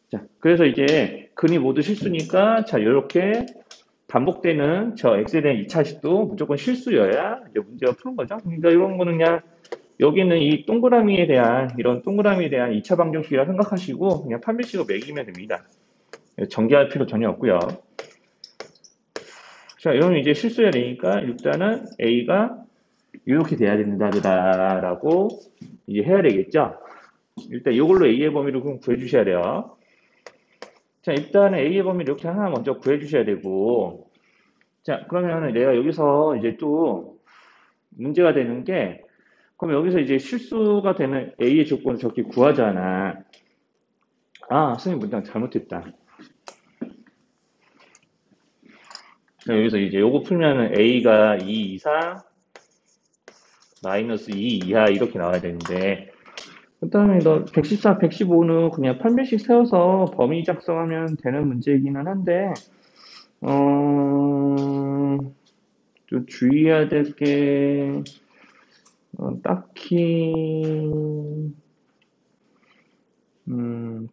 자, 그래서 이제 근이 모두 실수니까 자, 이렇게 반복되는 저 x에 대한 2차식도 무조건 실수여야 이제 문제가 푸는 거죠. 그러니까 이런 거는 그냥 여기는 이 동그라미에 대한 이런 동그라미에 대한 2차 방정식이라 생각하시고 그냥 판별식으로 매기면 됩니다. 전개할 필요 전혀 없고요. 자, 이러면 이제 실수해야 되니까 일단은 a가 이렇게 돼야 된다라고 이제 해야 되겠죠. 일단 이걸로 a의 범위를 그럼 구해주셔야 돼요. 자, 일단은 a의 범위를 이렇게 하나 먼저 구해주셔야 되고, 자, 그러면 내가 여기서 이제 또 문제가 되는 게, 그럼 여기서 이제 실수가 되는 a의 조건을 저렇게 구하잖아. 아, 선생님 문장 잘못했다. 자, 여기서 이제 요거 풀면은 a가 2 이상, 마이너스 2 이하 이렇게 나와야 되는데, 그 다음에 너 114, 115는 그냥 판별식 세워서 범위 작성하면 되는 문제이기는 한데, 좀 주의해야 될 게, 딱히,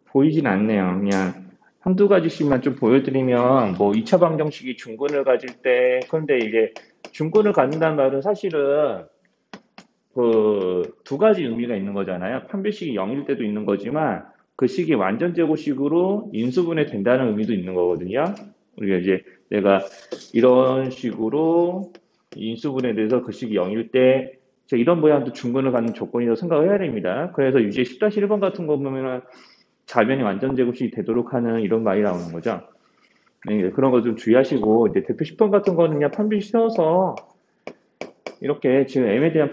보이진 않네요. 그냥 한두 가지씩만 좀 보여드리면, 뭐 2차 방정식이 중근을 가질 때, 그런데 이제 중근을 갖는다는 말은 사실은 두 가지 의미가 있는 거잖아요. 판별식이 0일 때도 있는 거지만 그 식이 완전 제곱식으로 인수분해 된다는 의미도 있는 거거든요. 우리가 이제 내가 이런 식으로 인수분해돼서 그 식이 0일 때 이런 모양도 중근을 갖는 조건이라고 생각을 해야 됩니다. 그래서 유제 10-1번 같은 거 보면은 좌변이 완전 제곱식이 되도록 하는 이런 말이 나오는 거죠. 네, 그런 거 좀 주의하시고 이제 대표 10번 같은 거는 그냥 판별식 세워서 이렇게 지금 m에 대한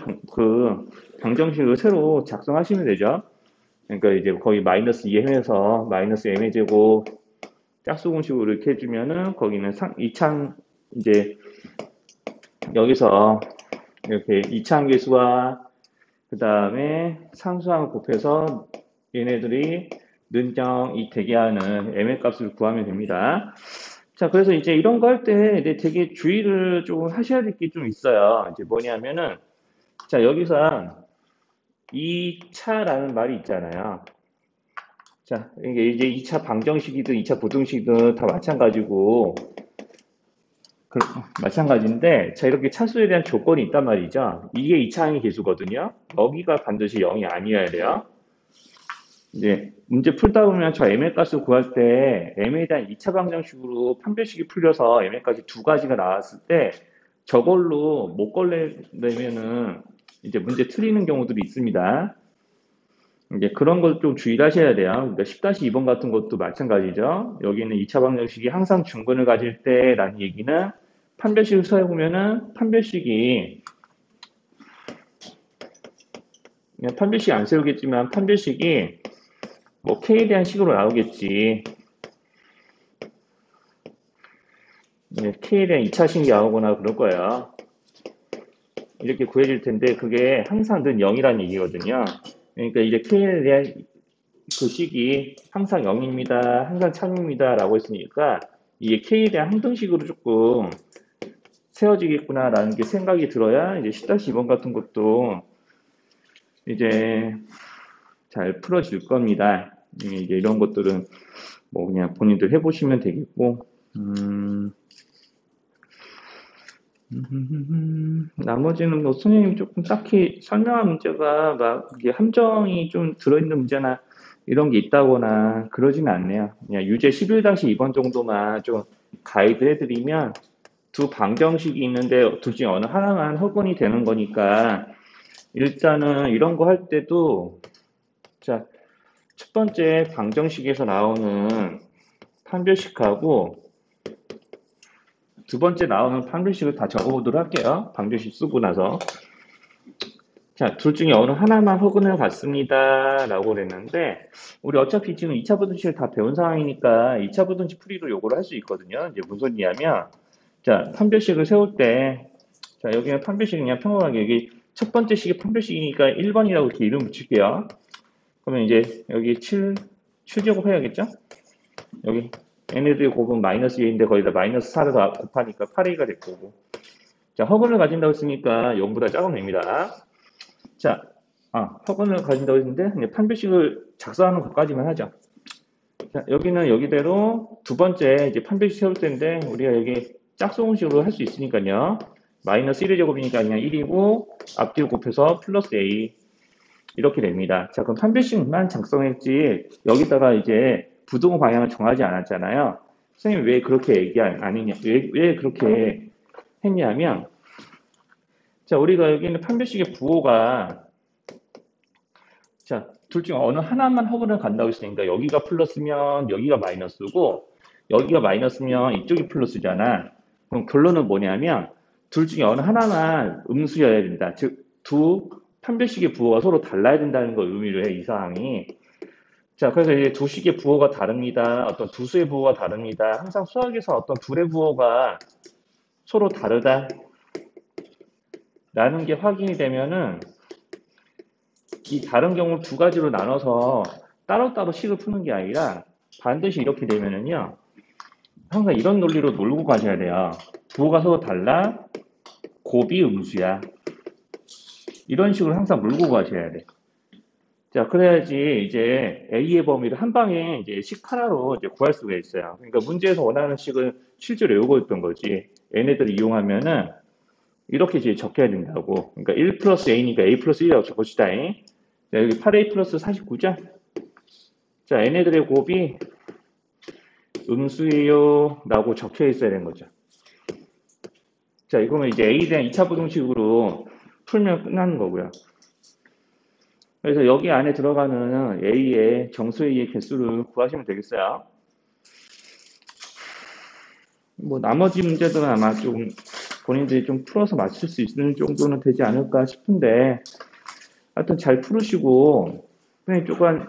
방정식을 새로 작성하시면 되죠. 그러니까 이제 거기 마이너스 2m에서 마이너스 m의 제곱 짝수공식으로 이렇게 해주면은 거기는 이차항 이제 여기서 이렇게 이차항계수와 그 다음에 상수항을 곱해서 얘네들이 는정이 되게 하는 m의 값을 구하면 됩니다. 자, 그래서 이제 이런 거 할 때 되게 주의를 좀 하셔야 될 게 좀 있어요. 이제 뭐냐면은 자, 여기서 2차라는 말이 있잖아요. 자, 이게 이제 2차 방정식이든 2차 부등식이든 다 마찬가지고, 마찬가지인데, 자, 이렇게 차수에 대한 조건이 있단 말이죠. 이게 2차항의 개수거든요. 여기가 반드시 0이 아니어야 돼요. 이제 문제 풀다 보면 저 m의 값을 구할 때 m에 대한 2차 방정식으로 판별식이 풀려서 m의 값이 두 가지가 나왔을 때 저걸로 못 걸려내면은 이제 문제 틀리는 경우들이 있습니다. 이제 그런 걸 좀 주의를 하셔야 돼요. 그러니까 10-2번 같은 것도 마찬가지죠. 여기는 2차 방정식이 항상 중근을 가질 때라는 얘기는 판별식을 써보면은 판별식이 그냥 판별식 안 세우겠지만 판별식이 뭐 K에 대한 식으로 나오겠지. K에 대한 2차식이 나오거나 그럴 거예요. 이렇게 구해질 텐데 그게 항상 는 0이라는 얘기거든요. 그러니까 이제 K에 대한 그 식이 항상 0입니다. 항상 참입니다. 라고 했으니까 이게 K에 대한 항등식으로 조금 세워지겠구나라는 게 생각이 들어야 이제 10-2번 같은 것도 이제 잘 풀어질 겁니다. 이제 이런 것들은 뭐 그냥 본인들 해보시면 되겠고, 나머지는 뭐 선생님 조금 딱히 설명한 문제가 막 이게 함정이 좀 들어있는 문제나 이런 게 있다거나 그러지는 않네요. 그냥 유제 11-2번 정도만 좀 가이드 해드리면 두 방정식이 있는데 둘 중에 어느 하나만 허근이 되는 거니까 일단은 이런 거 할 때도 자, 첫 번째 방정식에서 나오는 판별식하고 두 번째 나오는 판별식을 다 적어보도록 할게요. 방정식 쓰고 나서. 자, 둘 중에 어느 하나만 허근을 받습니다. 라고 그랬는데, 우리 어차피 지금 2차 부등식을 다 배운 상황이니까 2차 부등식 풀이로 요구를 할 수 있거든요. 이제 무슨 소리냐면, 자, 판별식을 세울 때, 자, 여기는 판별식 그냥 평범하게 여기 첫 번째 식이 판별식이니까 1번이라고 이렇게 이름 붙일게요. 그러면 이제 여기 7제곱 해야겠죠? 여기 n의 곱은 마이너스 2인데 거기다 마이너스 4를 곱하니까 8a가 될 거고. 자, 허근을 가진다고 했으니까 0보다 작으면 됩니다. 자, 허근을 가진다고 했는데 판별식을 작성하는 것까지만 하죠. 자, 여기는 여기대로 두 번째 이제 판별식 세울 때인데 우리가 여기 짝수공식으로 할 수 있으니까요. 마이너스 1의 제곱이니까 그냥 1이고 앞뒤를 곱해서 플러스 a 이렇게 됩니다. 자, 그럼 판별식만 작성했지 여기다가 이제 부동 방향을 정하지 않았잖아요. 선생님 왜 그렇게 얘기 안 했냐? 왜 그렇게 했냐면 자, 우리가 여기는 판별식의 부호가 자, 둘 중 어느 하나만 허근을 간다고 했으니까 여기가 플러스면 여기가 마이너스고 여기가 마이너스면 이쪽이 플러스잖아. 그럼 결론은 뭐냐면 둘 중에 어느 하나만 음수여야 된다. 즉, 두 판별식의 부호가 서로 달라야 된다는 걸 의미를 해, 이 사항이. 자, 그래서 이제 두 식의 부호가 다릅니다. 어떤 두 수의 부호가 다릅니다. 항상 수학에서 어떤 둘의 부호가 서로 다르다. 라는 게 확인이 되면은 이 다른 경우를 두 가지로 나눠서 따로따로 식을 푸는 게 아니라 반드시 이렇게 되면은요. 항상 이런 논리로 놀고 가셔야 돼요. 부호가 서로 달라. 곱이 음수야. 이런 식으로 항상 물고 가셔야 돼. 자, 그래야지 이제 A의 범위를 한 방에 이제 식 하나로 이제 구할 수가 있어요. 그러니까 문제에서 원하는 식을 실제로 외우고 있던 거지. 얘네들을 이용하면은 이렇게 이제 적혀야 된다고. 그러니까 1 플러스 A니까 A 플러스 1이라고 적읍시다. 자, 여기 8A 플러스 49죠? 자, 얘네들의 곱이 음수예요. 라고 적혀 있어야 되는 거죠. 자, 이거는 이제 A에 대한 2차 부등식으로 풀면 끝나는 거고요. 그래서 여기 안에 들어가는 A의 정수 A의 개수를 구하시면 되겠어요. 뭐 나머지 문제들은 아마 좀 본인들이 좀 풀어서 맞출 수 있는 정도는 되지 않을까 싶은데 하여튼 잘 풀으시고 그냥 조금